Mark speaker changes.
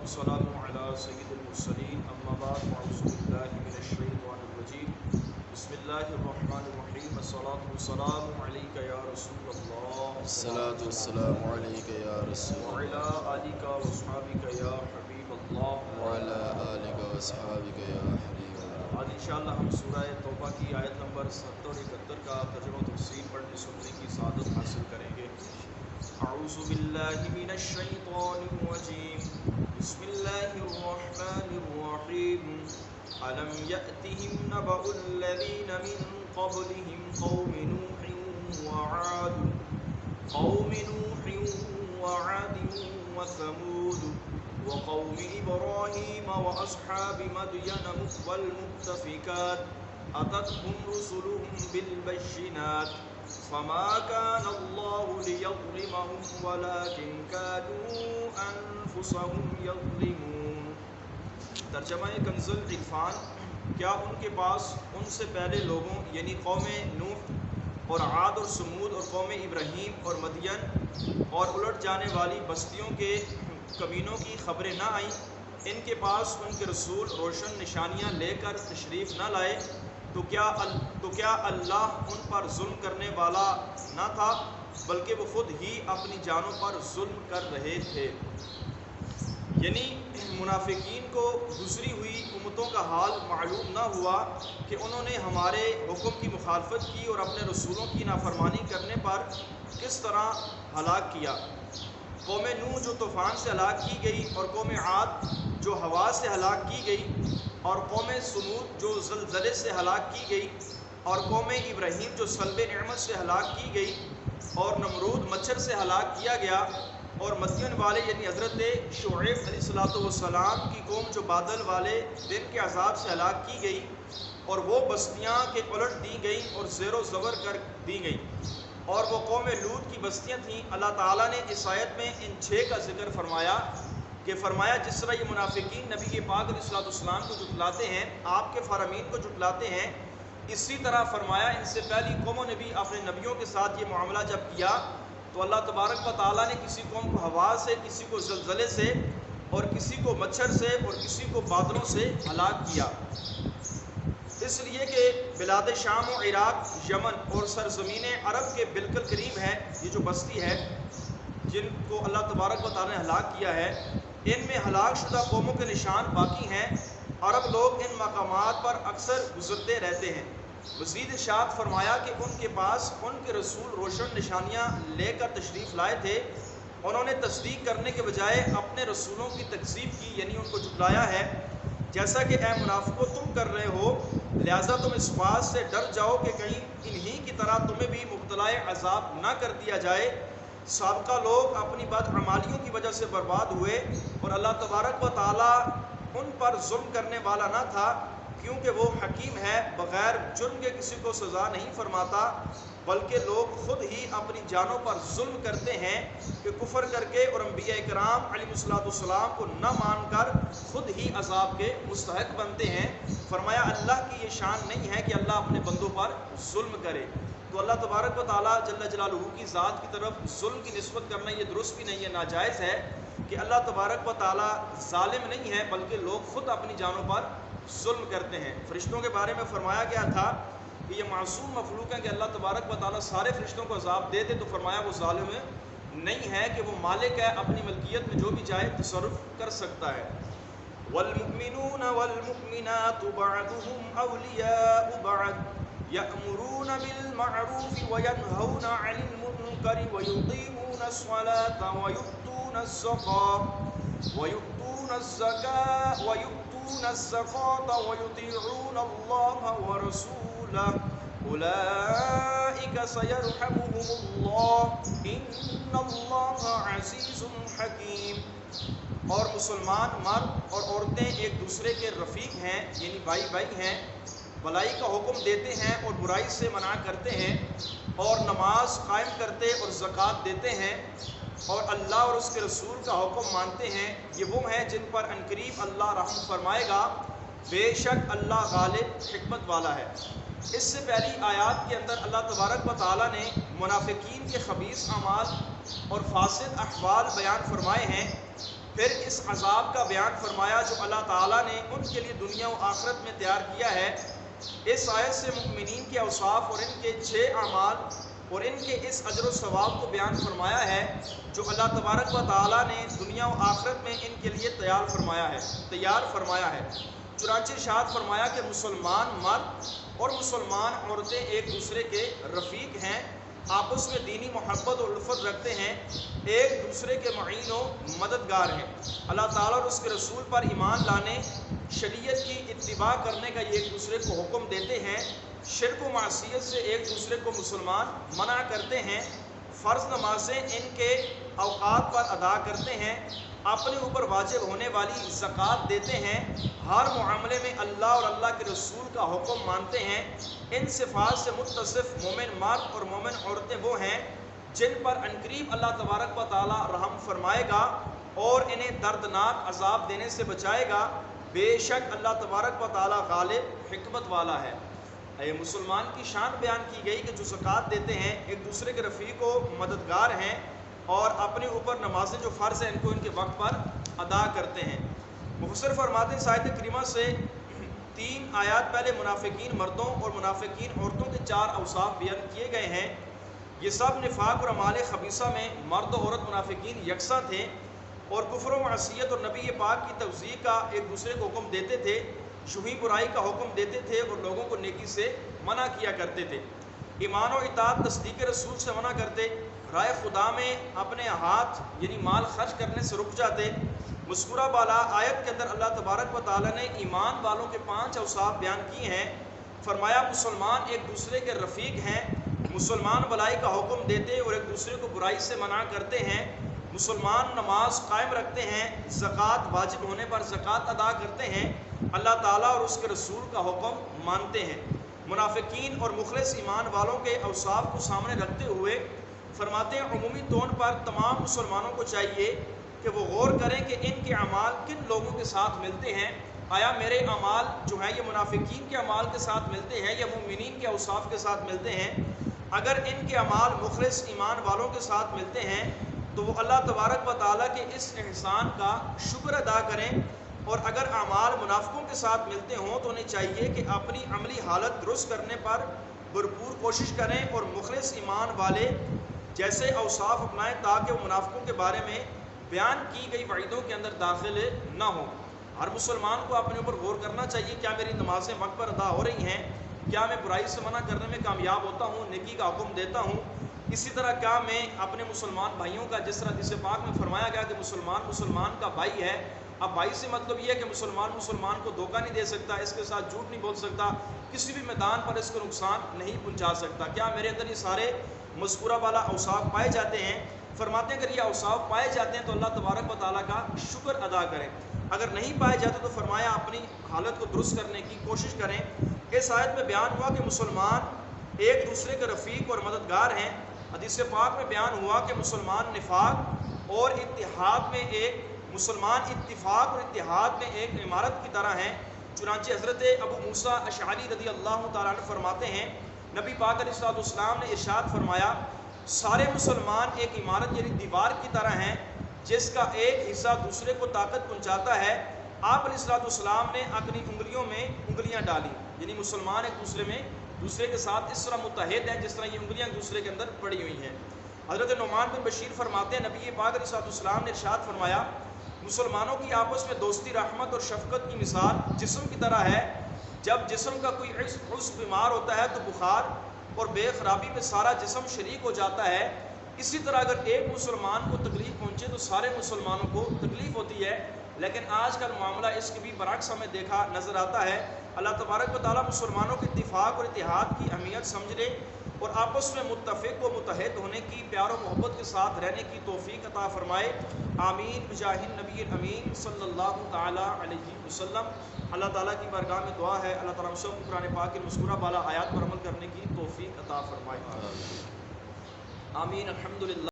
Speaker 1: والسلام علی سید المرسلین اما بعد فاعوذ باللہ من الشیطان الرجیم بسم اللہ الرحمن الرحیم الصلاۃ والسلام علیک یا رسول اللہ
Speaker 2: الصلاۃ والسلام علیک یا رسول
Speaker 1: وعلی
Speaker 2: اللہ
Speaker 1: آلک واصحابک یا حبیب اللہ
Speaker 2: وعلی آلک واصحابک یا حبیب اللہ۔
Speaker 1: آج انشاءاللہ ہم سورہ توبہ کی آیت نمبر 70 اور 71 کا ترجمہ و تفسیر پڑھنے سننے کی سعادت حاصل کریں گے۔ اعوذ باللہ من الشیطان الرجیم بسم اللہ الرحمن الرحیم ألم يأتهم نبأ الذين من قبلهم قوم نوح وعاد وثمود وقوم إبراهيم وأصحاب مدين والمؤتفكات أتتهم رسلهم بالبينات فما كان الله ليظلمهم ولكن كانوا أنفسهم يظلمون۔ ترجمہ کنز العرفان، کیا ان کے پاس ان سے پہلے لوگوں یعنی قوم نوح اور عاد اور سمود اور قوم ابراہیم اور مدین اور الٹ جانے والی بستیوں کے کمینوں کی خبریں نہ آئیں؟ ان کے پاس ان کے رسول روشن نشانیاں لے کر تشریف نہ لائے تو کیا اللہ ان پر ظلم کرنے والا نہ تھا، بلکہ وہ خود ہی اپنی جانوں پر ظلم کر رہے تھے۔ یعنی منافقین کو گزری ہوئی امتوں کا حال معلوم نہ ہوا کہ انہوں نے ہمارے حکم کی مخالفت کی اور اپنے رسولوں کی نافرمانی کرنے پر کس طرح ہلاک کیا۔ قوم نوح جو طوفان سے ہلاک کی گئی، اور قوم عاد جو ہوا سے ہلاک کی گئی، اور قوم سمود جو زلزلے سے ہلاک کی گئی، اور قوم ابراہیم جو سلب نعمت سے ہلاک کی گئی، اور نمرود مچھر سے ہلاک کیا گیا، اور مدین والے یعنی حضرت شعیب علیہ السلام کی قوم جو بادل والے دن کے عذاب سے ہلاک کی گئی، اور وہ بستیاں کے الٹ دی گئیں اور زیر و زبر کر دی گئیں، اور وہ قوم لوط کی بستیاں تھیں۔ اللہ تعالیٰ نے اس آیت میں ان 6 کا ذکر فرمایا کہ جس طرح یہ منافقین نبی کے پاک علیہ السلام کو جھٹلاتے ہیں، آپ کے فرامین کو جھٹلاتے ہیں، اسی طرح فرمایا ان سے پہلی قوموں نے بھی اپنے نبیوں کے ساتھ یہ معاملہ جب کیا تو اللہ تبارک و تعالیٰ نے کسی قوم کو ہوا سے، کسی کو زلزلے سے، اور کسی کو مچھر سے، اور کسی کو بادلوں سے ہلاک کیا، اس لیے کہ بلاد شام و عراق، یمن اور سرزمین عرب کے بالکل قریب ہے یہ جو بستی ہے جن کو اللہ تبارک و تعالیٰ نے ہلاک کیا ہے، ان میں ہلاک شدہ قوموں کے نشان باقی ہیں۔ عرب لوگ ان مقامات پر اکثر گزرتے رہتے ہیں۔ مزید ارشاد فرمایا کہ ان کے پاس ان کے رسول روشن نشانیاں لے کر تشریف لائے تھے، انہوں نے تصدیق کرنے کے بجائے اپنے رسولوں کی تکذیب کی، یعنی ان کو جھٹلایا ہے۔ جیسا کہ اے منافقو تم کر رہے ہو، لہذا تم اس بات سے ڈر جاؤ کہ کہیں انہی کی طرح تمہیں بھی مبتلا عذاب نہ کر دیا جائے۔ سابقہ لوگ اپنی بدعمالیوں کی وجہ سے برباد ہوئے، اور اللہ تبارک و تعالیٰ ان پر ظلم کرنے والا نہ تھا، کیونکہ وہ حکیم ہے، بغیر جرم کے کسی کو سزا نہیں فرماتا، بلکہ لوگ خود ہی اپنی جانوں پر ظلم کرتے ہیں کہ کفر کر کے اور انبیاء کرام علیہ السلام کو نہ مان کر خود ہی عذاب کے مستحق بنتے ہیں۔ فرمایا اللہ کی یہ شان نہیں ہے کہ اللہ اپنے بندوں پر ظلم کرے، تو اللہ تبارک و تعالیٰ جل جلالہ کی ذات کی طرف ظلم کی نسبت کرنا یہ درست بھی نہیں ہے، ناجائز ہے کہ اللہ تبارک و تعالیٰ ظالم نہیں ہے، بلکہ لوگ خود اپنی جانوں پر ظلم کرتے ہیں۔ فرشتوں کے بارے میں فرمایا گیا تھا کہ یہ معصوم مخلوق ہیں کہ اللہ تبارک و تعالیٰ سارے فرشتوں کو عذاب دے دے، تو فرمایا وہ ظالم نہیں ہے کہ وہ مالک ہے، اپنی ملکیت میں جو بھی چاہے تصرف کر سکتا ہے۔ والمؤمنون والمؤمنات بعضهم اولیاء بعض یأمرون بالمعروف وینہون عن المنکر ویقیمون الصلاة ويؤتون الزكاة ويطيعون الله ورسوله أولئك سيرحمهم الله إن الله عزيز حكيم۔ اور مسلمان مرد اور عورتیں ایک دوسرے کے رفیق ہیں، یعنی بھائی بھائی ہیں، بھلائی کا حکم دیتے ہیں اور برائی سے منع کرتے ہیں، اور نماز قائم کرتے اور زکوٰۃ دیتے ہیں، اور اللہ اور اس کے رسول کا حکم مانتے ہیں، یہ وہ ہیں جن پر عنقریب اللہ رحم فرمائے گا، بے شک اللہ غالب حکمت والا ہے۔ اس سے پہلی آیات کے اندر اللہ تبارک و تعالیٰ نے منافقین کے خبیث اعمال اور فاسد احوال بیان فرمائے ہیں، پھر اس عذاب کا بیان فرمایا جو اللہ تعالیٰ نے ان کے لیے دنیا و آخرت میں تیار کیا ہے۔ اس آیت سے مؤمنین کے اوصاف اور ان کے 6 اعمال اور ان کے اس اجر و ثواب کو بیان فرمایا ہے جو اللہ تبارک و تعالیٰ نے دنیا و آخرت میں ان کے لیے تیار فرمایا ہے۔ چنانچہ ارشاد فرمایا کہ مسلمان مرد اور مسلمان عورتیں ایک دوسرے کے رفیق ہیں، آپس میں دینی محبت اور الفت رکھتے ہیں، ایک دوسرے کے معین و مددگار ہیں۔ اللہ تعالیٰ اور اس کے رسول پر ایمان لانے، شریعت کی اتباع کرنے کا یہ ایک دوسرے کو حکم دیتے ہیں، شرک و معصیت سے ایک دوسرے کو مسلمان منع کرتے ہیں، فرض نمازیں ان کے اوقات پر ادا کرتے ہیں، اپنے اوپر واجب ہونے والی زکوٰۃ دیتے ہیں، ہر معاملے میں اللہ اور اللہ کے رسول کا حکم مانتے ہیں۔ ان صفات سے متصف مومن مرد اور مومن عورتیں وہ ہیں جن پر عنقریب اللہ تبارک و تعالی رحم فرمائے گا اور انہیں دردناک عذاب دینے سے بچائے گا۔ بے شک اللہ تبارک و تعالی غالب حکمت والا ہے۔ اے مسلمان کی شان بیان کی گئی کہ جو زکوٰۃ دیتے ہیں، ایک دوسرے کے رفیق و مددگار ہیں اور اپنے اوپر نمازیں جو فرض ہیں ان کو ان کے وقت پر ادا کرتے ہیں۔ مفسر فرماتے ہیں اس آیت کریمہ سے 3 آیات پہلے منافقین مردوں اور منافقین عورتوں کے 4 اوصاف بیان کیے گئے ہیں۔ یہ سب نفاق اور اعمال خبیثہ میں مرد و عورت منافقین یکساں تھے اور کفر و معصیت اور نبی پاک کی توضیح کا ایک دوسرے کو حکم دیتے تھے، شبیہ برائی کا حکم دیتے تھے اور لوگوں کو نیکی سے منع کیا کرتے تھے، ایمان و اطاعت تصدیق رسول سے منع کرتے، رائے خدا میں اپنے ہاتھ یعنی مال خرچ کرنے سے رک جاتے۔ مذکورہ بالا آیت کے اندر اللہ تبارک و تعالیٰ نے ایمان والوں کے 5 اوصاف بیان کیے ہیں۔ فرمایا مسلمان ایک دوسرے کے رفیق ہیں، مسلمان بھلائی کا حکم دیتے اور ایک دوسرے کو برائی سے منع کرتے ہیں، مسلمان نماز قائم رکھتے ہیں، زکوٰۃ واجب ہونے پر زکوٰۃ ادا کرتے ہیں، اللہ تعالیٰ اور اس کے رسول کا حکم مانتے ہیں۔ منافقین اور مخلص ایمان والوں کے اوصاف کو سامنے رکھتے ہوئے فرماتے ہیں عمومی طور پر تمام مسلمانوں کو چاہیے کہ وہ غور کریں کہ ان کے اعمال کن لوگوں کے ساتھ ملتے ہیں۔ آیا میرے اعمال جو ہیں یہ منافقین کے اعمال کے ساتھ ملتے ہیں یا مومنین کے اوصاف کے ساتھ ملتے ہیں؟ اگر ان کے اعمال مخلص ایمان والوں کے ساتھ ملتے ہیں تو وہ اللہ تبارک و تعالیٰ کے اس احسان کا شکر ادا کریں، اور اگر اعمال منافقوں کے ساتھ ملتے ہوں تو انہیں چاہیے کہ اپنی عملی حالت درست کرنے پر بھرپور کوشش کریں اور مخلص ایمان والے جیسے اوصاف اپنائیں تاکہ وہ منافقوں کے بارے میں بیان کی گئی وعیدوں کے اندر داخل نہ ہوں۔ ہر مسلمان کو اپنے اوپر غور کرنا چاہیے، کیا میری نمازیں وقت پر ادا ہو رہی ہیں؟ کیا میں برائی سے منع کرنے میں کامیاب ہوتا ہوں، نیکی کا حکم دیتا ہوں؟ اسی طرح کیا میں اپنے مسلمان بھائیوں کا، جس طرح حدیث پاک میں فرمایا گیا کہ مسلمان کا بھائی ہے، اب بھائی سے مطلب یہ ہے کہ مسلمان کو دھوکہ نہیں دے سکتا، اس کے ساتھ جھوٹ نہیں بول سکتا، کسی بھی میدان پر اس کو نقصان نہیں پہنچا سکتا۔ کیا میرے اندر یہ سارے مذکورہ والا اوصاف پائے جاتے ہیں؟ فرماتے ہیں اگر یہ اوصاف پائے جاتے ہیں تو اللہ تبارک و تعالیٰ کا شکر ادا کریں، اگر نہیں پائے جاتے تو فرمایا اپنی حالت کو درست کرنے کی کوشش کریں۔ اس آیت میں بیان ہوا کہ مسلمان ایک دوسرے کے رفیق اور مددگار ہیں۔ حدیث پاک میں بیان ہوا کہ مسلمان نفاق اور اتحاد میں اتفاق اور اتحاد میں ایک عمارت کی طرح ہیں۔ چنانچہ حضرت ابو موسیٰ اشعری رضی اللہ تعالیٰ عنہ فرماتے ہیں نبی پاک علیہ السلام نے ارشاد فرمایا سارے مسلمان ایک عمارت یعنی دیوار کی طرح ہیں جس کا ایک حصہ دوسرے کو طاقت پہنچاتا ہے۔ آپ علیہ السلام نے اپنی انگلیوں میں انگلیاں ڈالی، یعنی مسلمان ایک دوسرے کے ساتھ اس طرح متحد ہیں جس طرح یہ انگلیاں دوسرے کے اندر پڑی ہوئی ہیں۔ حضرت نعمان بن بشیر فرماتے ہیں نبی پاک علیہ السلام نے ارشاد فرمایا مسلمانوں کی آپس میں دوستی، رحمت اور شفقت کی مثال جسم کی طرح ہے، جب جسم کا کوئی عضو بیمار ہوتا ہے تو بخار اور بے خرابی میں سارا جسم شریک ہو جاتا ہے، اسی طرح اگر ایک مسلمان کو تکلیف پہنچے تو سارے مسلمانوں کو تکلیف ہوتی ہے۔ لیکن آج کل معاملہ اس کے بھی برعکس ہمیں دیکھا نظر آتا ہے۔ اللہ تبارک و تعالیٰ مسلمانوں کے اتفاق اور اتحاد کی اہمیت سمجھنے اور آپس میں متفق و متحد ہونے کی، پیار و محبت کے ساتھ رہنے کی توفیق عطا فرمائے۔ آمین بجاہ النبی الامین صلی اللہ تعالیٰ علیہ وسلم۔ اللہ تعالیٰ کی بارگاہ میں دعا ہے اللہ تعالیٰ ہم سب کو قرآن پاک کی مذکورہ بالا آیات پر عمل کرنے کی توفیق عطا فرمائے۔ آمین۔ الحمدللہ۔